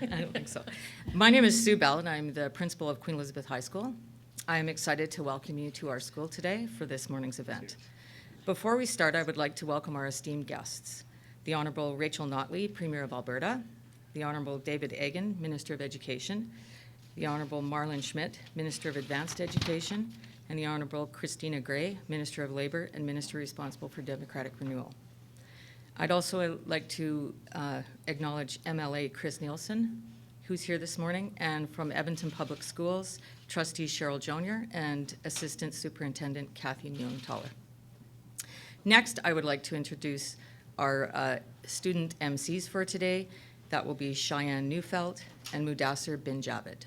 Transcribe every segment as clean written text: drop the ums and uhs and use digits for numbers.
I don't think so. My name is Sue Bell, and I'm the principal of Queen Elizabeth High School. I am excited to welcome you to our school today for this morning's event. Before we start, I would like to welcome our esteemed guests, the Honourable Rachel Notley, Premier of Alberta, the Honourable David Eggen, Minister of Education, the Honourable Marlon Schmidt, Minister of Advanced Education, and the Honourable Christina Gray, Minister of Labour and Minister responsible for Democratic Renewal. I'd also like to acknowledge MLA Chris Nielsen, who's here this morning, and from Edmonton Public Schools, Trustee Cheryl Jonier and Assistant Superintendent Kathy Neung-Taller. Next, I would like to introduce our student MCs for today. That will be Cheyenne Neufeld and Mudassir bin Javid.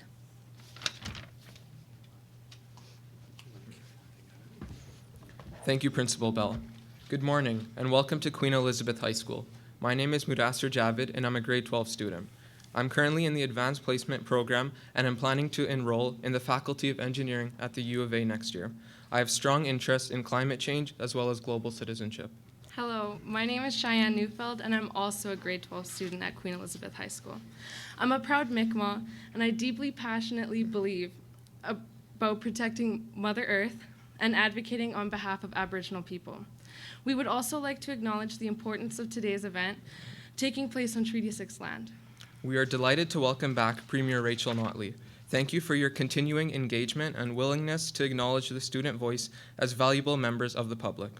Thank you, Principal Bell. Good morning, and welcome to Queen Elizabeth High School. My name is Mudassir Javid, and I'm a grade 12 student. I'm currently in the Advanced Placement program, and I'm planning to enroll in the Faculty of Engineering at the U of A next year. I have strong interest in climate change as well as global citizenship. Hello, my name is Cheyenne Neufeld, and I'm also a grade 12 student at Queen Elizabeth High School. I'm a proud Mi'kmaq, and I deeply passionately believe about protecting Mother Earth and advocating on behalf of Aboriginal people. We would also like to acknowledge the importance of today's event taking place on Treaty 6 land. We are delighted to welcome back Premier Rachel Notley. Thank you for your continuing engagement and willingness to acknowledge the student voice as valuable members of the public.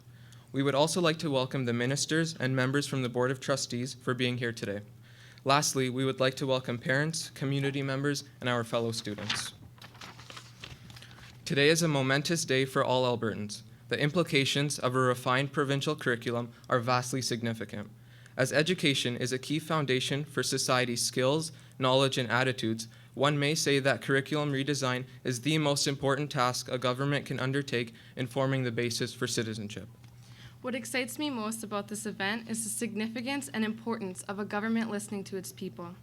We would also like to welcome the ministers and members from the Board of Trustees for being here today. Lastly, we would like to welcome parents, community members, and our fellow students. Today is a momentous day for all Albertans. The implications of a refined provincial curriculum are vastly significant. As education is a key foundation for society's skills, knowledge, and attitudes, one may say that curriculum redesign is the most important task a government can undertake in forming the basis for citizenship. What excites me most about this event is the significance and importance of a government listening to its people.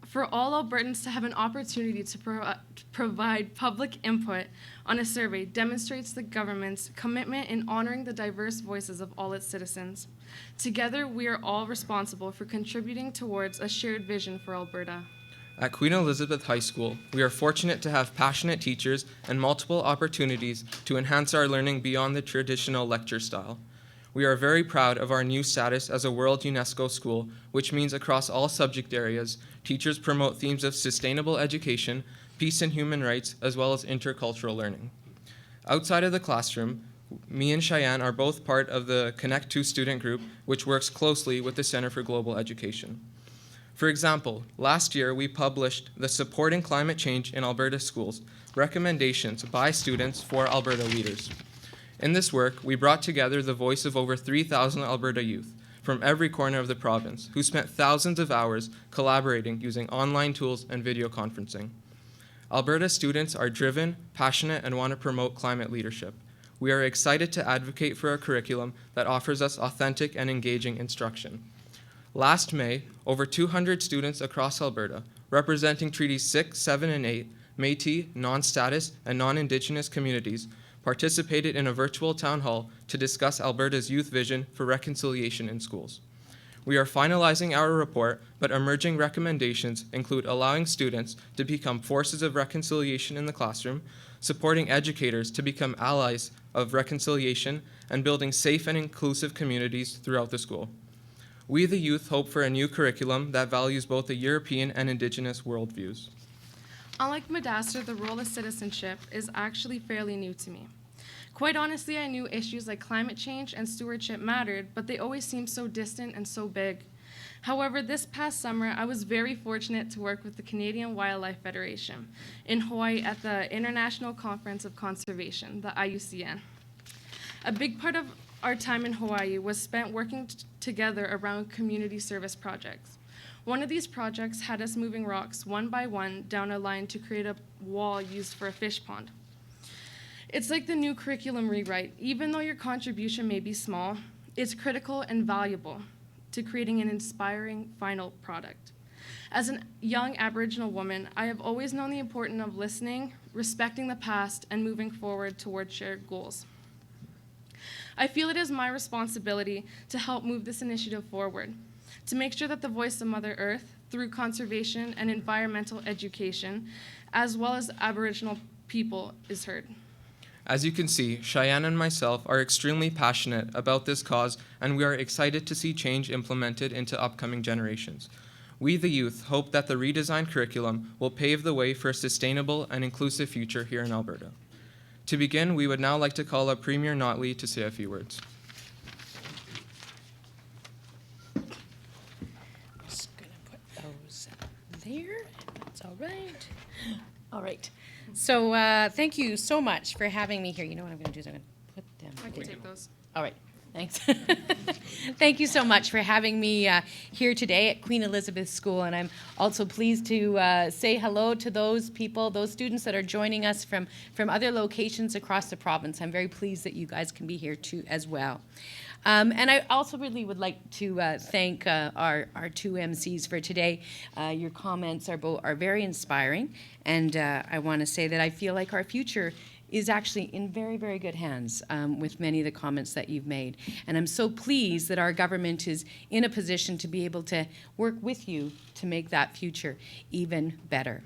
For all Albertans to have an opportunity to provide public input on a survey demonstrates the government's commitment in honoring the diverse voices of all its citizens. Together, we are all responsible for contributing towards a shared vision for Alberta. At Queen Elizabeth High School, we are fortunate to have passionate teachers and multiple opportunities to enhance our learning beyond the traditional lecture style. We are very proud of our new status as a World UNESCO school, which means across all subject areas, teachers promote themes of sustainable education, peace and human rights, as well as intercultural learning. Outside of the classroom, me and Cheyenne are both part of the Connect 2 student group, which works closely with the Center for Global Education. For example, last year we published the Supporting Climate Change in Alberta Schools, recommendations by students for Alberta leaders. In this work, we brought together the voice of over 3,000 Alberta youth from every corner of the province who spent thousands of hours collaborating using online tools and video conferencing. Alberta students are driven, passionate, and want to promote climate leadership. We are excited to advocate for a curriculum that offers us authentic and engaging instruction. Last May, over 200 students across Alberta, representing Treaties 6, 7, and 8, Métis, non-status, and non-Indigenous communities, participated in a virtual town hall to discuss Alberta's youth vision for reconciliation in schools. We are finalizing our report, but emerging recommendations include allowing students to become forces of reconciliation in the classroom, supporting educators to become allies of reconciliation, and building safe and inclusive communities throughout the school. We, the youth, hope for a new curriculum that values both the European and Indigenous worldviews. Unlike Mudassir, the role of citizenship is actually fairly new to me. Quite honestly, I knew issues like climate change and stewardship mattered, but they always seemed so distant and so big. However, this past summer, I was very fortunate to work with the Canadian Wildlife Federation in Hawaii at the International Conference of Conservation, the IUCN. A big part of our time in Hawaii was spent working together around community service projects. One of these projects had us moving rocks one by one down a line to create a wall used for a fish pond. It's like the new curriculum rewrite. Even though your contribution may be small, it's critical and valuable to creating an inspiring final product. As a young Aboriginal woman, I have always known the importance of listening, respecting the past, and moving forward toward shared goals. I feel it is my responsibility to help move this initiative forward. to make sure that the voice of Mother Earth, through conservation and environmental education, as well as Aboriginal people, is heard. As you can see, Cheyenne and myself are extremely passionate about this cause, and we are excited to see change implemented into upcoming generations. We, the youth, hope that the redesigned curriculum will pave the way for a sustainable and inclusive future here in Alberta. To begin, we would now like to call up Premier Notley to say a few words. Just gonna put those there, if that's all right. All right. So thank you so much for having me here. You know what I'm gonna do is I'm gonna put them I can here. take those. All right, thanks. Thank you so much for having me here today at Queen Elizabeth School, and I'm also pleased to say hello to those people, those students that are joining us from other locations across the province. I'm very pleased that you guys can be here too as well. And I also really would like to thank our two MCs for today. Your comments are very inspiring, and I want to say that I feel like our future is actually in very, very good hands with many of the comments that you've made. And I'm so pleased that our government is in a position to be able to work with you to make that future even better.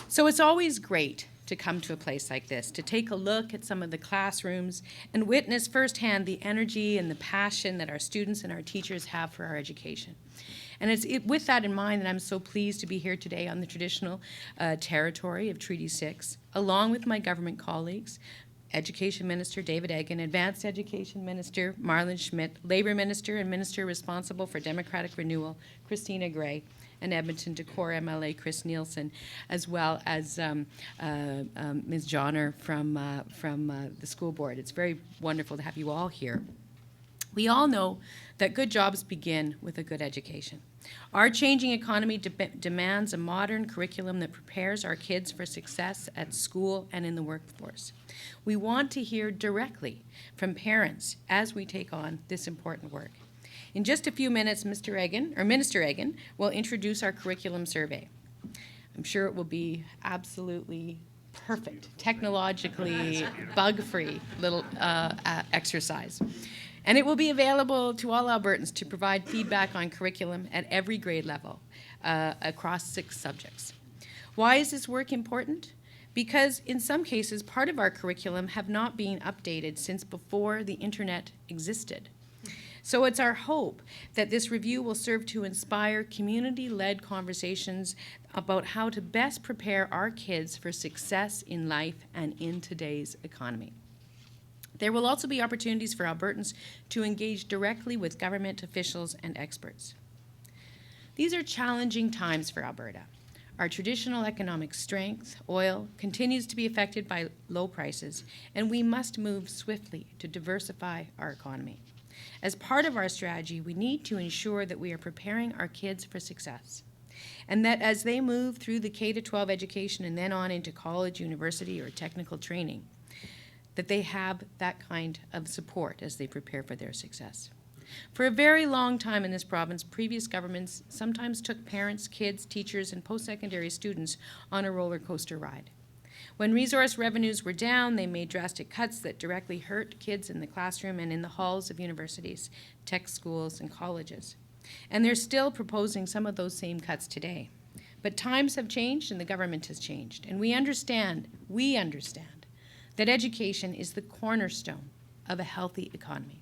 So it's always great to come to a place like this, to take a look at some of the classrooms and witness firsthand the energy and the passion that our students and our teachers have for our education. And it's with that in mind that I'm so pleased to be here today on the traditional territory of Treaty 6, along with my government colleagues, Education Minister David Eggen, Advanced Education Minister Marlon Schmidt, Labour Minister and Minister responsible for Democratic Renewal Christina Gray, and Edmonton Decor MLA Chris Nielsen, as well as Ms. Johnner from the school board. It's very wonderful to have you all here. We all know that good jobs begin with a good education. Our changing economy demands a modern curriculum that prepares our kids for success at school and in the workforce. We want to hear directly from parents as we take on this important work. In just a few minutes, Minister Eggen will introduce our curriculum survey. I'm sure it will be absolutely perfect, technologically bug-free little exercise. And it will be available to all Albertans to provide feedback on curriculum at every grade level across 6 subjects. Why is this work important? Because in some cases, part of our curriculum have not been updated since before the internet existed. So it's our hope that this review will serve to inspire community-led conversations about how to best prepare our kids for success in life and in today's economy. There will also be opportunities for Albertans to engage directly with government officials and experts. These are challenging times for Alberta. Our traditional economic strength, oil, continues to be affected by low prices, and we must move swiftly to diversify our economy. As part of our strategy, we need to ensure that we are preparing our kids for success, and that as they move through the K-12 education and then on into college, university, or technical training, that they have that kind of support as they prepare for their success. For a very long time in this province, previous governments sometimes took parents, kids, teachers, and post-secondary students on a roller coaster ride. When resource revenues were down, they made drastic cuts that directly hurt kids in the classroom and in the halls of universities, tech schools, and colleges. And they're still proposing some of those same cuts today. But times have changed and the government has changed. And we understand that education is the cornerstone of a healthy economy.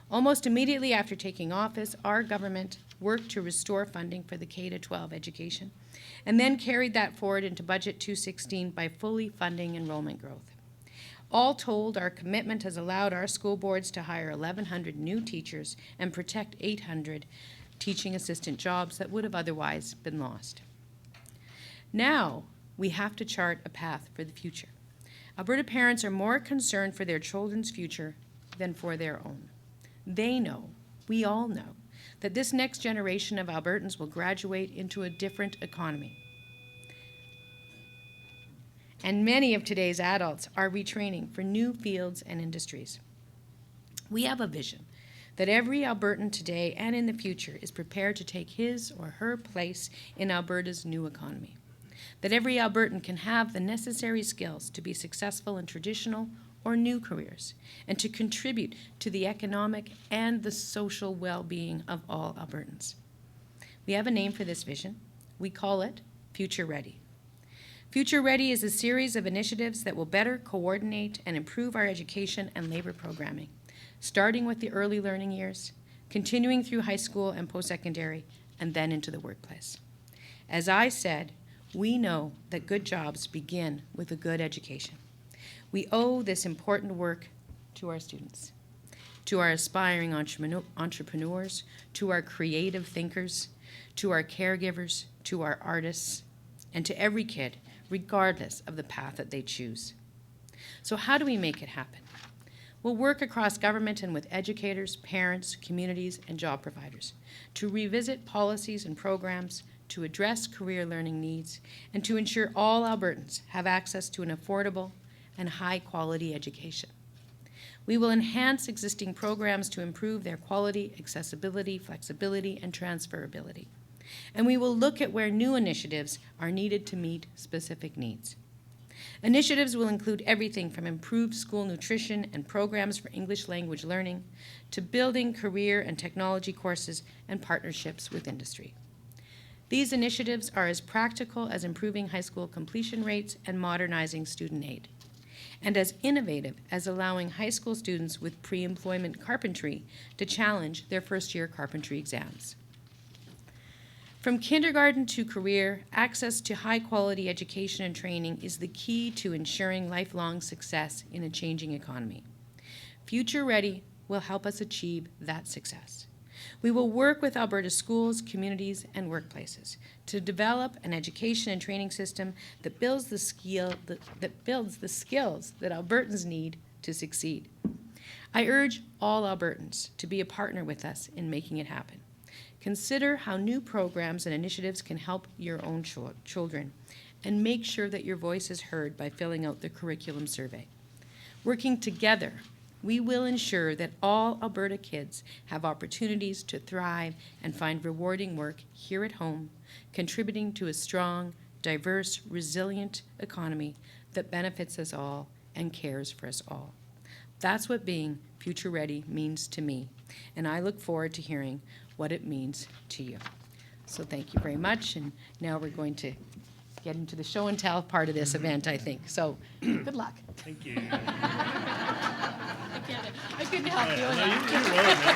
Almost immediately after taking office, our government worked to restore funding for the K-12 education and then carried that forward into Budget 216 by fully funding enrollment growth. All told, our commitment has allowed our school boards to hire 1,100 new teachers and protect 800 teaching assistant jobs that would have otherwise been lost. Now, we have to chart a path for the future. Alberta parents are more concerned for their children's future than for their own. They know, we all know, that this next generation of Albertans will graduate into a different economy. And many of today's adults are retraining for new fields and industries. We have a vision that every Albertan today and in the future is prepared to take his or her place in Alberta's new economy. That every Albertan can have the necessary skills to be successful in traditional or new careers, and to contribute to the economic and the social well-being of all Albertans. We have a name for this vision. We call it Future Ready. Future Ready is a series of initiatives that will better coordinate and improve our education and labor programming, starting with the early learning years, continuing through high school and post-secondary, and then into the workplace. As I said, we know that good jobs begin with a good education. We owe this important work to our students, to our aspiring entrepreneurs, to our creative thinkers, to our caregivers, to our artists, and to every kid, regardless of the path that they choose. So how do we make it happen? We'll work across government and with educators, parents, communities, and job providers to revisit policies and programs, to address career learning needs, and to ensure all Albertans have access to an affordable and high-quality education. We will enhance existing programs to improve their quality, accessibility, flexibility, and transferability. And we will look at where new initiatives are needed to meet specific needs. Initiatives will include everything from improved school nutrition and programs for English language learning to building career and technology courses and partnerships with industry. These initiatives are as practical as improving high school completion rates and modernizing student aid, and as innovative as allowing high school students with pre-employment carpentry to challenge their first-year carpentry exams. From kindergarten to career, access to high-quality education and training is the key to ensuring lifelong success in a changing economy. Future Ready will help us achieve that success. We will work with Alberta schools, communities, and workplaces to develop an education and training system that builds the skills that Albertans need to succeed. I urge all Albertans to be a partner with us in making it happen. Consider how new programs and initiatives can help your own children, and make sure that your voice is heard by filling out the curriculum survey. Working together, we will ensure that all Alberta kids have opportunities to thrive and find rewarding work here at home, contributing to a strong, diverse, resilient economy that benefits us all and cares for us all. That's what being Future Ready means to me, and I look forward to hearing what it means to you. So thank you very much, and now we're going to get into the show and tell part of this event, I think. So good luck. Thank you. I couldn't help you. No, you roll it, man.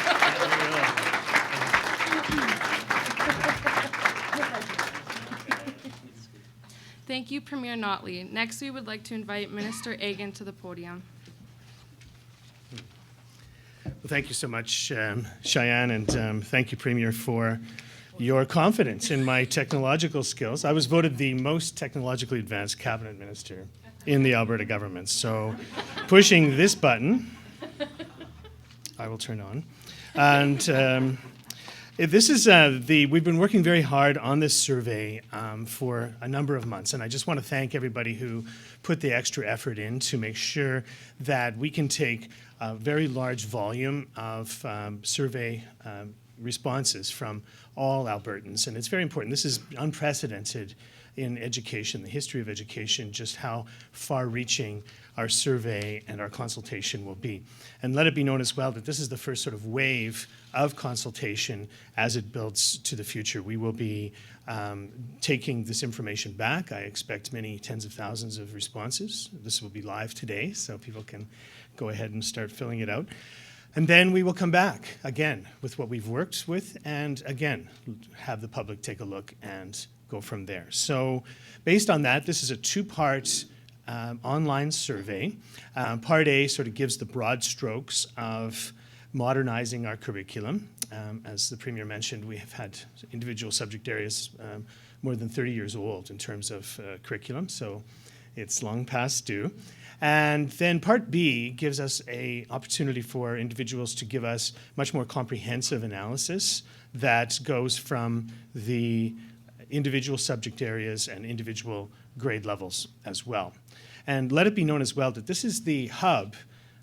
Thank you, Premier Notley. Next, we would like to invite Minister Eggen to the podium. Well, thank you so much, Cheyenne, and thank you, Premier, for your confidence in my technological skills. I was voted the most technologically advanced cabinet minister in the Alberta government. So pushing this button, I will turn on. And this is we've been working very hard on this survey for a number of months, and I just want to thank everybody who put the extra effort in to make sure that we can take a very large volume of survey responses from all Albertans, and it's very important. This is unprecedented in education, the history of education, just how far-reaching our survey and our consultation will be. And let it be known as well that this is the first sort of wave of consultation as it builds to the future. We will be taking this information back. I expect many tens of thousands of responses. This will be live today, so people can go ahead and start filling it out. And then we will come back again with what we've worked with, and again, have the public take a look and go from there. So based on that, this is a two-part online survey. Part A sort of gives the broad strokes of modernizing our curriculum. As the Premier mentioned, we have had individual subject areas more than 30 years old in terms of curriculum, so it's long past due. And then Part B gives us an opportunity for individuals to give us much more comprehensive analysis that goes from the individual subject areas and individual grade levels as well. And let it be known as well that this is the hub,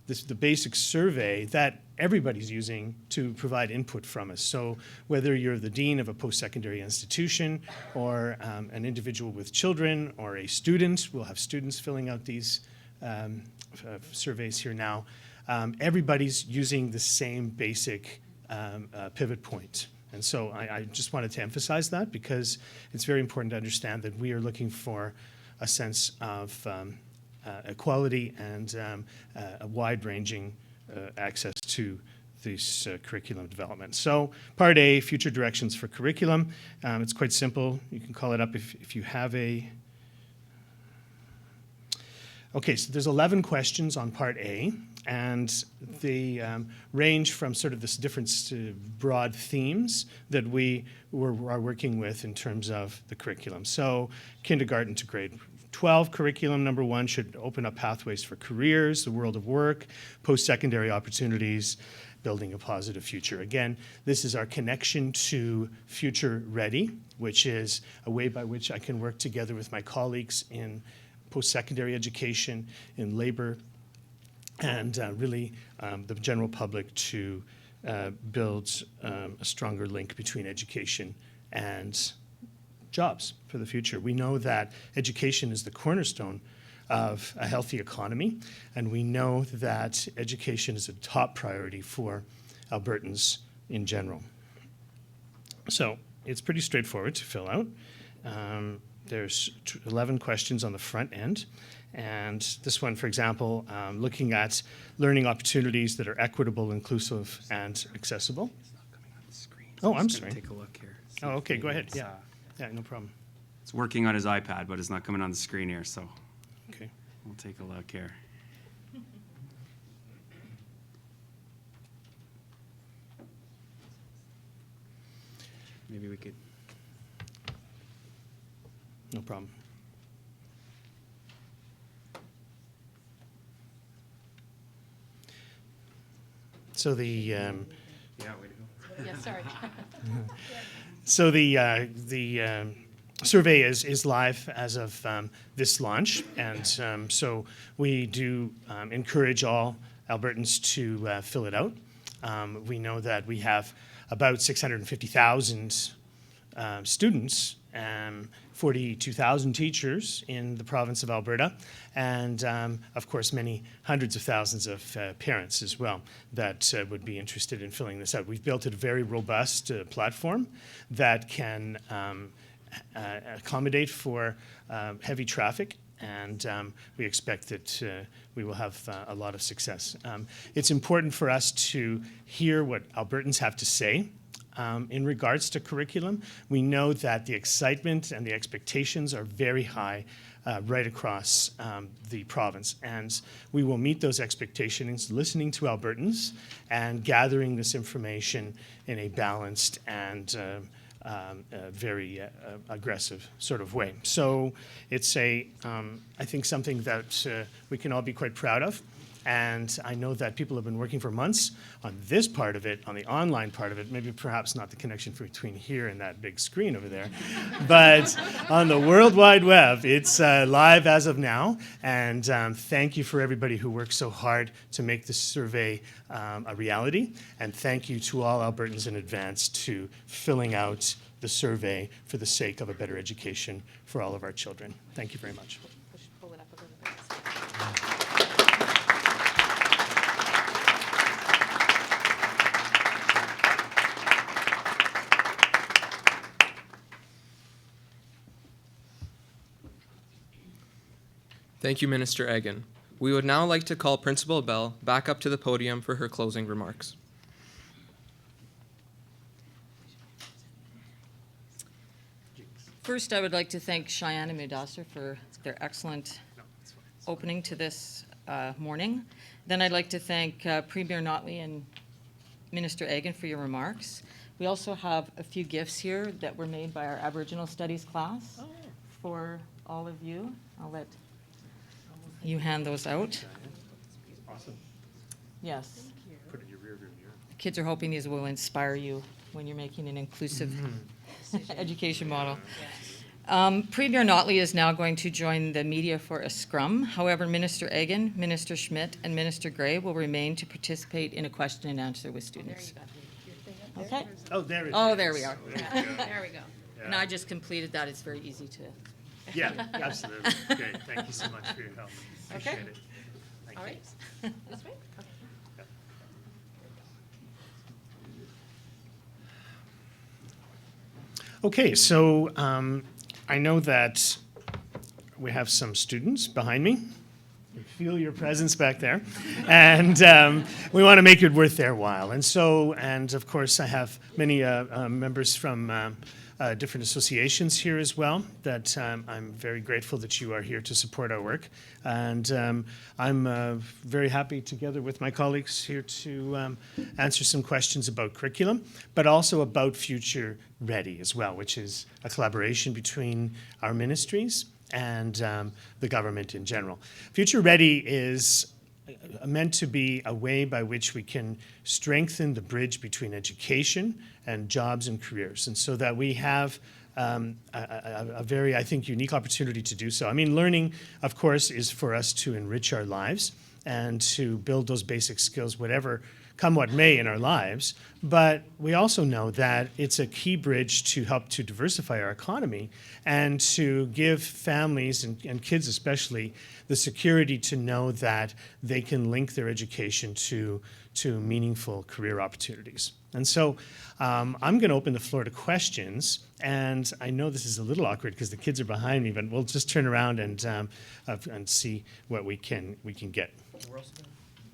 the basic survey that everybody's using to provide input from us. So whether you're the dean of a post-secondary institution or an individual with children or a student, we'll have students filling out these surveys here now. Everybody's using the same basic pivot point And so I just wanted to emphasize that because it's very important to understand that we are looking for a sense of equality and a wide-ranging access to this curriculum development. So Part A, future directions for curriculum. It's quite simple. You can call it up if you have a... Okay, so there's 11 questions on Part A, and they range from sort of this different broad themes that we are working with in terms of the curriculum. So kindergarten to grade 12 curriculum, number 1, should open up pathways for careers, the world of work, post-secondary opportunities, building a positive future. Again, this is our connection to Future Ready, which is a way by which I can work together with my colleagues in post-secondary education, in labor, and really the general public to build a stronger link between education and jobs for the future. We know that education is the cornerstone of a healthy economy, and we know that education is a top priority for Albertans in general. So it's pretty straightforward to fill out. There's 11 questions on the front end. And this one, for example, looking at learning opportunities that are equitable, inclusive, and accessible. It's not coming on the screen. Oh, I'm just gonna sorry. Take a look here. Oh, okay, go ahead. It's, Yeah, yeah, no problem. It's working on his iPad, but it's not coming on the screen here, so Okay. we'll take a look here. Maybe we could. No problem. So the Yeah, way to go. Yeah, sorry. So the survey is live as of this launch, and so we do encourage all Albertans to fill it out. We know that we have about 650,000 students, 42,000 teachers in the province of Alberta, and of course many hundreds of thousands of parents as well that would be interested in filling this out. We've built a very robust platform that can accommodate for heavy traffic, and we expect that we will have a lot of success. It's important for us to hear what Albertans have to say. In regards to curriculum, we know that the excitement and the expectations are very high right across the province. And we will meet those expectations listening to Albertans and gathering this information in a balanced and very aggressive sort of way. So it's I think something that we can all be quite proud of. And I know that people have been working for months on this part of it, on the online part of it, maybe perhaps not the connection between here and that big screen over there, but on the World Wide Web, it's live as of now. And thank you for everybody who worked so hard to make this survey a reality. And thank you to all Albertans in advance to filling out the survey for the sake of a better education for all of our children. Thank you very much. Pull it up a little bit. Thank you, Minister Eggen. We would now like to call Principal Bell back up to the podium for her closing remarks. First, I would like to thank Cheyenne and Madasser for their excellent opening to this morning. Then I'd like to thank Premier Notley and Minister Eggen for your remarks. We also have a few gifts here that were made by our Aboriginal Studies class for all of you. I'll let you hand those out. Awesome. Yes. Put it in your rear view mirror. Kids are hoping these will inspire you when you're making an inclusive education model. Premier Notley is now going to join the media for a scrum. However, Minister Eggen, Minister Schmidt, and Minister Gray will remain to participate in a question and answer with students. Okay. Oh, there it is. Oh, there we are. There we go. And I just completed that. It's very easy to. Yeah, absolutely. Great. Thank you so much for your help. Appreciate Okay. it. Thank All you. right. This way? Okay. Okay, so I know that we have some students behind me. I feel your presence back there. And we want to make it worth their while. And of course, I have many members from different associations here as well that I'm very grateful that you are here to support our work. And I'm very happy together with my colleagues here to answer some questions about curriculum, but also about Future Ready as well, which is a collaboration between our ministries and the government in general. Future Ready is meant to be a way by which we can strengthen the bridge between education and jobs and careers, and so that we have a very, I think, unique opportunity to do so. I mean, learning, of course, is for us to enrich our lives and to build those basic skills, whatever come what may in our lives, but we also know that it's a key bridge to help to diversify our economy and to give families and kids especially the security to know that they can link their education to meaningful career opportunities. And so I'm going to open the floor to questions, and I know this is a little awkward because the kids are behind me, but we'll just turn around and see what we can get. We're also going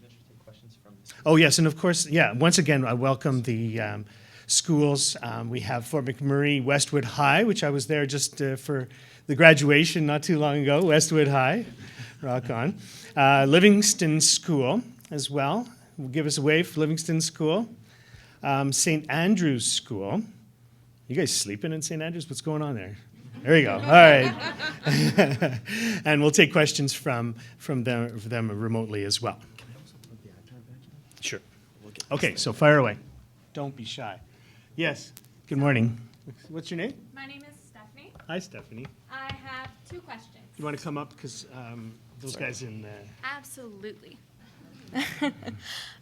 to take questions from the Oh, yes, and of course, once again, I welcome the schools. We have Fort McMurray Westwood High, which I was there just for the graduation not too long ago, Westwood High, rock on. Livingston School as well. Give us a wave, Livingston School. St. Andrew's School. You guys sleeping in St. Andrew's? What's going on there? There you go. All right. And we'll take questions from them remotely as well. Sure. Okay, so fire away. Don't be shy. Yes. Good morning. What's your name? My name is Stephanie. Hi, Stephanie. I have two questions. You want to come up because those guys in Absolutely.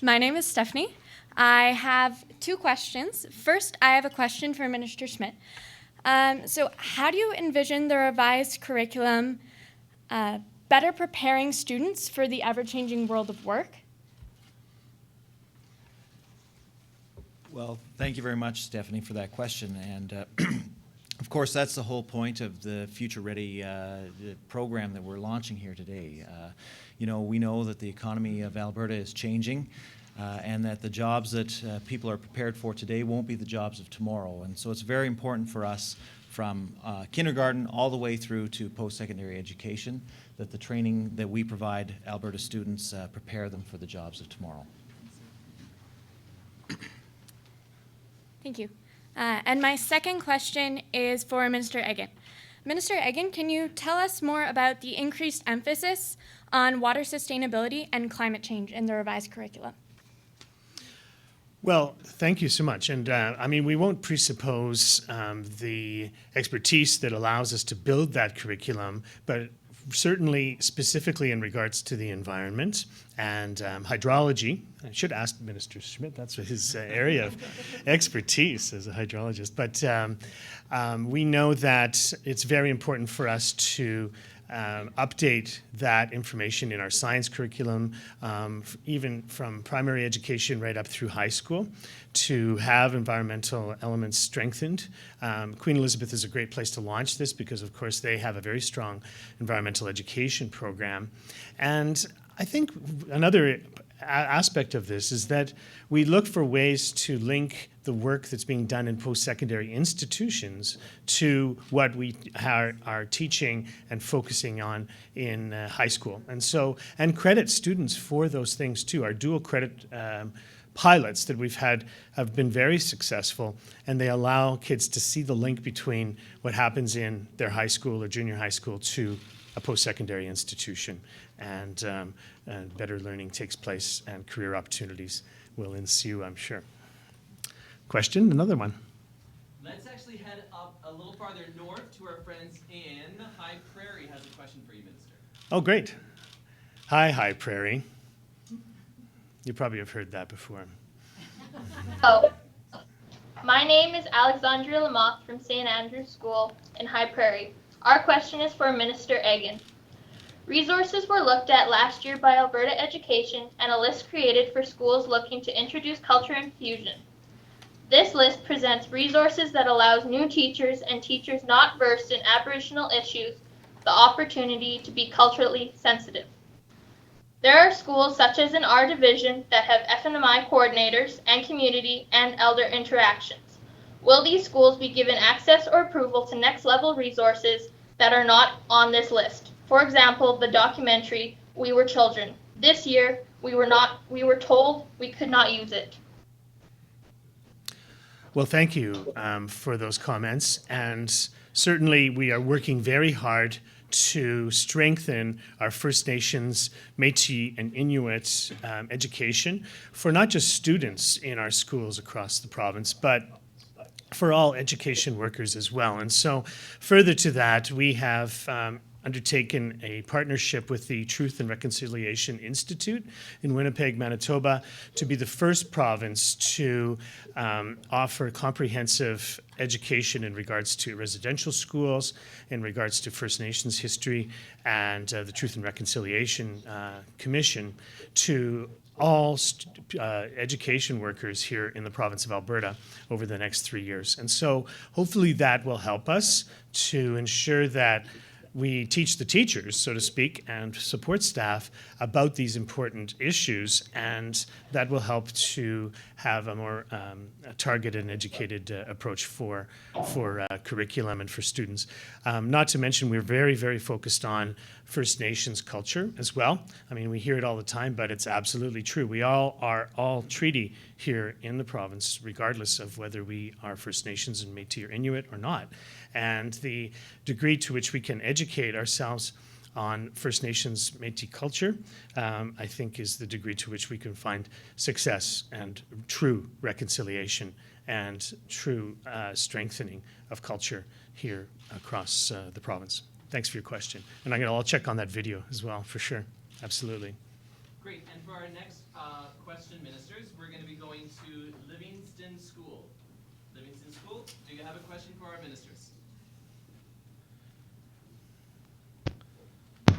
My name is Stephanie. I have two questions. First, I have a question for Minister Schmidt. So how do you envision the revised curriculum better preparing students for the ever-changing world of work? Well, thank you very much, Stephanie, for that question. And of course, that's the whole point of the Future Ready program that we're launching here today. We know that the economy of Alberta is changing and that the jobs that people are prepared for today won't be the jobs of tomorrow. And so it's very important for us from kindergarten all the way through to post-secondary education that the training that we provide Alberta students prepare them for the jobs of tomorrow. Thank you. And my second question is for Minister Eggen. Minister Eggen, can you tell us more about the increased emphasis on water sustainability and climate change in the revised curriculum? Well, thank you so much. And we won't presuppose the expertise that allows us to build that curriculum, but certainly specifically in regards to the environment and hydrology. I should ask Minister Schmidt, that's his area of expertise as a hydrologist. But we know that it's very important for us to update that information in our science curriculum, even from primary education right up through high school, to have environmental elements strengthened. Queen Elizabeth is a great place to launch this because, of course, they have a very strong environmental education program. And I think another aspect of this is that we look for ways to link the work that's being done in post-secondary institutions to what we are teaching and focusing on in high school. And credit students for those things too. Our dual credit pilots that we've had have been very successful, and they allow kids to see the link between what happens in their high school or junior high school to a post-secondary institution. And better learning takes place and career opportunities will ensue, I'm sure. Question, another one. Let's actually head up a little farther north to our friends in High Prairie has a question for you, Minister. Oh, great. Hi, High Prairie. You probably have heard that before. Oh, my name is Alexandria Lamathe from St. Andrew's School in High Prairie. Our question is for Minister Eggen. Resources were looked at last year by Alberta Education and a list created for schools looking to introduce culture and fusion. This list presents resources that allows new teachers and teachers not versed in Aboriginal issues the opportunity to be culturally sensitive. There are schools such as in our division that have FNMI coordinators and community and elder interactions. Will these schools be given access or approval to next level resources that are not on this list? For example, the documentary We Were Children. This year, we were told we could not use it. Well, thank you for those comments. And certainly we are working very hard to strengthen our First Nations, Métis, and Inuit education for not just students in our schools across the province, but for all education workers as well. And so further to that, we have undertaken a partnership with the Truth and Reconciliation Institute in Winnipeg, Manitoba, to be the first province to offer comprehensive education in regards to residential schools, in regards to First Nations history, and the Truth and Reconciliation Commission to all education workers here in the province of Alberta over the next 3 years. And so hopefully that will help us to ensure that we teach the teachers, so to speak, and support staff about these important issues, and that will help to have a more targeted and educated approach for curriculum and for students. Not to mention, we're very, very focused on First Nations culture as well. I mean, we hear it all the time, but it's absolutely true. We all are all treaty here in the province, regardless of whether we are First Nations and Métis or Inuit or not. And the degree to which we can educate ourselves on First Nations Métis culture, I think is the degree to which we can find success and true reconciliation and true strengthening of culture here across the province. Thanks for your question. And I'll check on that video as well, for sure. Absolutely. Great. And for our next question, ministers, we're going to be going to Livingston School. Livingston School, do you have a question for our ministers?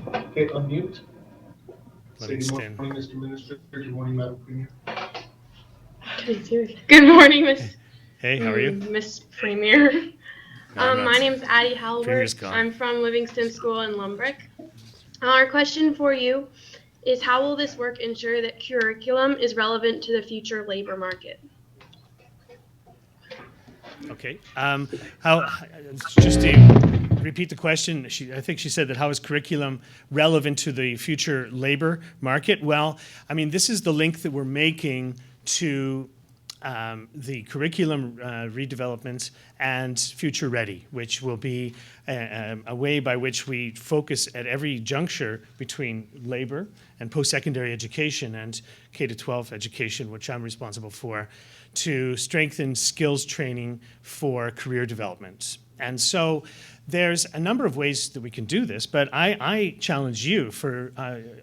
Okay, unmute. Say good Livingston. morning, Mr. Minister. Good morning, Madam Premier. Good morning, Miss. Hey, how are you? Miss Premier. No, My name's Addie Premier's Halbert. gone. I'm from Livingston School in Lumbrick. Our question for you is, how will this work ensure that curriculum is relevant to the future labor market? Okay. Just to repeat the question, I think she said that how is curriculum relevant to the future labor market? Well, I mean, this is the link that we're making to the curriculum redevelopment and Future Ready, which will be a way by which we focus at every juncture between labor and post-secondary education and K-12 education, which I'm responsible for, to strengthen skills training for career development. And so there's a number of ways that we can do this, but I challenge you, for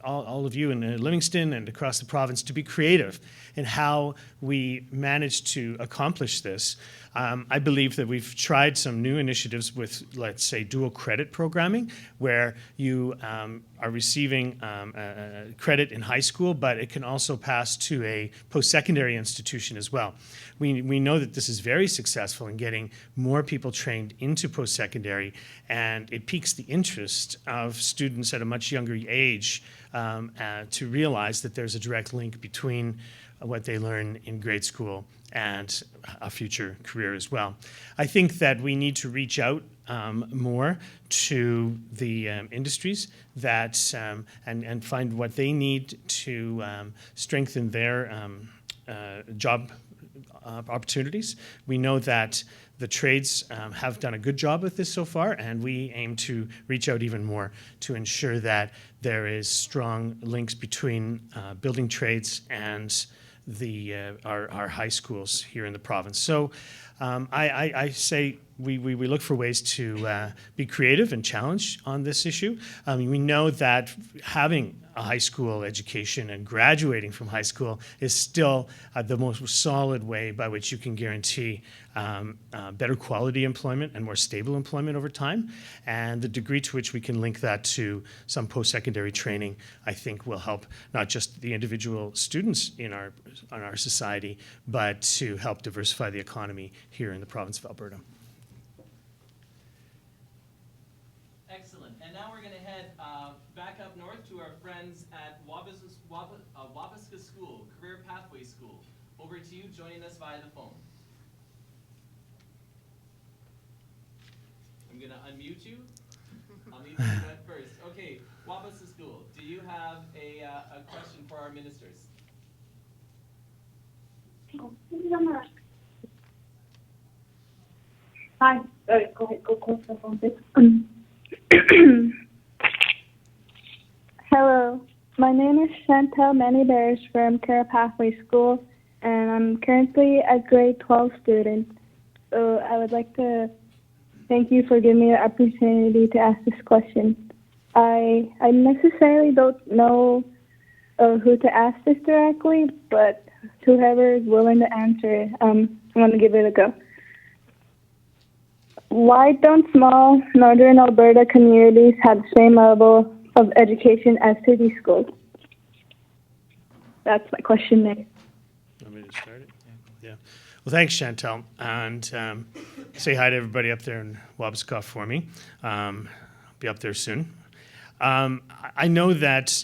all of you in Livingston and across the province, to be creative in how we manage to accomplish this. I believe that we've tried some new initiatives with, let's say, dual credit programming, where you are receiving credit in high school, but it can also pass to a post-secondary institution as well. We know that this is very successful in getting more people trained into post-secondary, and it piques the interest of students at a much younger age to realize that there's a direct link between what they learn in grade school and a future career as well. I think that we need to reach out more to the industries that and find what they need to strengthen their job opportunities. We know that the trades have done a good job with this so far, and we aim to reach out even more to ensure that there is strong links between building trades and our high schools here in the province. So I say we look for ways to be creative and challenge on this issue. We know that having a high school education and graduating from high school is still the most solid way by which you can guarantee better quality employment and more stable employment over time. And the degree to which we can link that to some post-secondary training, I think, will help not just the individual students in our society, but to help diversify the economy here in the province of Alberta. Excellent. And now we're going to head back up north to our friends at Wabasca School, Career Pathway School. Over to you, joining us via the phone. I'm going to unmute you. I'll mute you at first. Okay, Wabasca School, do you have a question for our ministers? Hi. Go ahead. Go close the phone, please. Hello. My name is Chantel Manybears from Career Pathway School, and I'm currently a grade 12 student. So I would like to thank you for giving me the opportunity to ask this question. I necessarily don't know who to ask this directly, but whoever is willing to answer it, I'm going to give it a go. Why don't small northern Alberta communities have the same level of education as city schools? That's my question there. Want me to start it? Yeah. Well, thanks, Chantel. And say hi to everybody up there in Wabasca for me. I'll be up there soon. I know that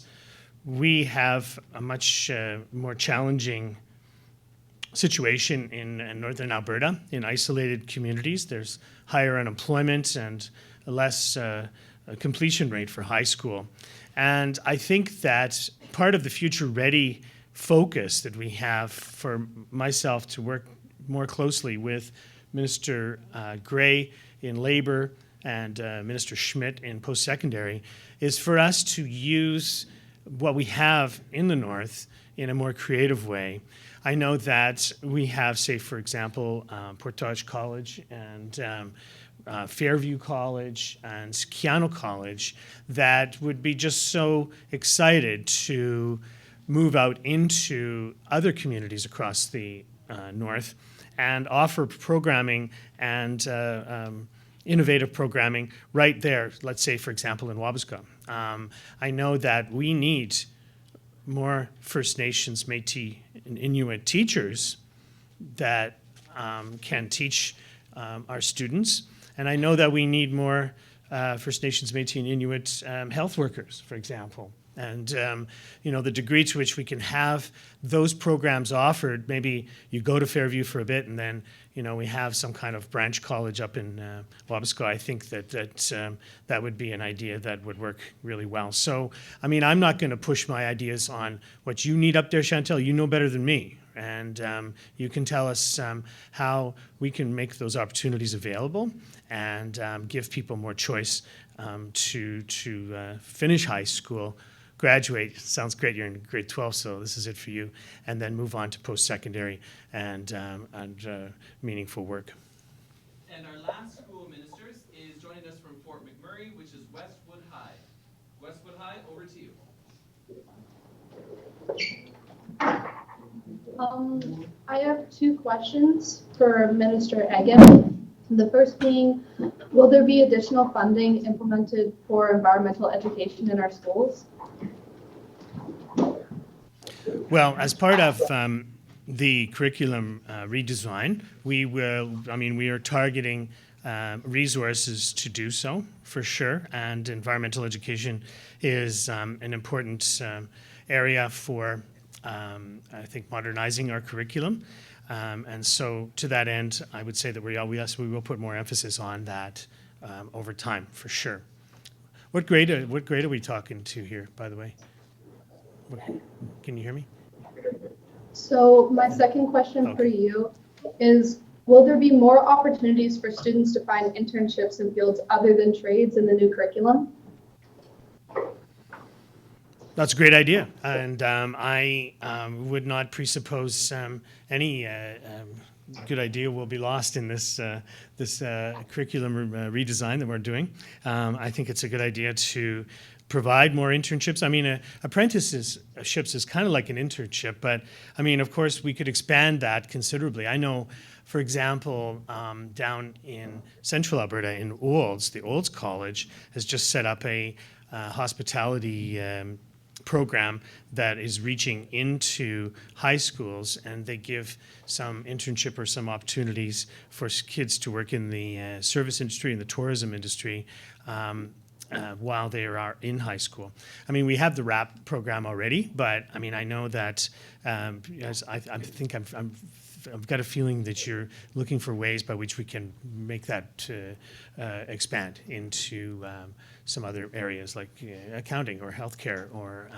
we have a much more challenging situation in northern Alberta. In isolated communities, there's higher unemployment and a less completion rate for high school. And I think that part of the Future Ready focus that we have for myself to work more closely with Minister Gray in Labour and Minister Schmidt in post-secondary is for us to use what we have in the North in a more creative way. I know that we have, say, for example, Portage College and Fairview College and Keanu College that would be just so excited to move out into other communities across the North and offer programming and innovative programming right there, let's say, for example, in Wabasca. I know that we need more First Nations, Métis, and Inuit teachers that can teach our students. And I know that we need more First Nations, Métis, and Inuit health workers, for example. And the degree to which we can have those programs offered, maybe you go to Fairview for a bit and then we have some kind of branch college up in Wabasca. I think that would be an idea that would work really well. So, I mean, I'm not going to push my ideas on what you need up there, Chantel. You know better than me. And you can tell us how we can make those opportunities available and give people more choice to finish high school, graduate. Sounds great, you're in grade 12, so this is it for you, and then move on to post-secondary and meaningful work. And our last school, ministers, is joining us from Fort McMurray, which is Westwood High. Westwood High, over to you. I have two questions for Minister Eggen. The first being, will there be additional funding implemented for environmental education in our schools? Well, as part of the curriculum redesign, we are targeting resources to do so, for sure, and environmental education is an important area for, I think, modernizing our curriculum. And so to that end, I would say that we will put more emphasis on that over time, for sure. What grade are we talking to here, by the way? Can you hear me? So my second question for you is, will there be more opportunities for students to find internships in fields other than trades in the new curriculum? That's a great idea, and I would not presuppose any good idea will be lost in this curriculum redesign that we're doing. I think it's a good idea to provide more internships. I mean, apprenticeships is kind of like an internship, but I mean, of course, we could expand that considerably. I know, for example, down in central Alberta in Olds, the Olds College has just set up a hospitality program that is reaching into high schools, and they give some internship or some opportunities for kids to work in the service industry and the tourism industry while they are in high school. I mean, we have the RAP program already, but I mean, I know that as I think I've got a feeling that you're looking for ways by which we can make that expand into some other areas like accounting or healthcare or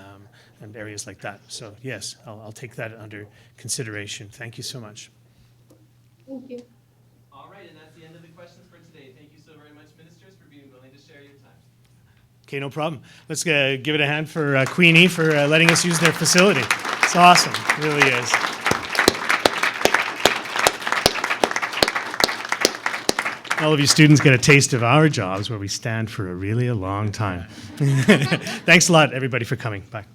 and areas like that. So yes, I'll take that under consideration. Thank you so much. Thank you. All right, and that's the end of the questions for today. Thank you so very much, ministers, for being willing to share your time. Okay, no problem. Let's give it a hand for Queenie for letting us use their facility. It's awesome, it really is. All of you students get a taste of our jobs where we stand for a long time. Thanks a lot, everybody, for coming. Bye.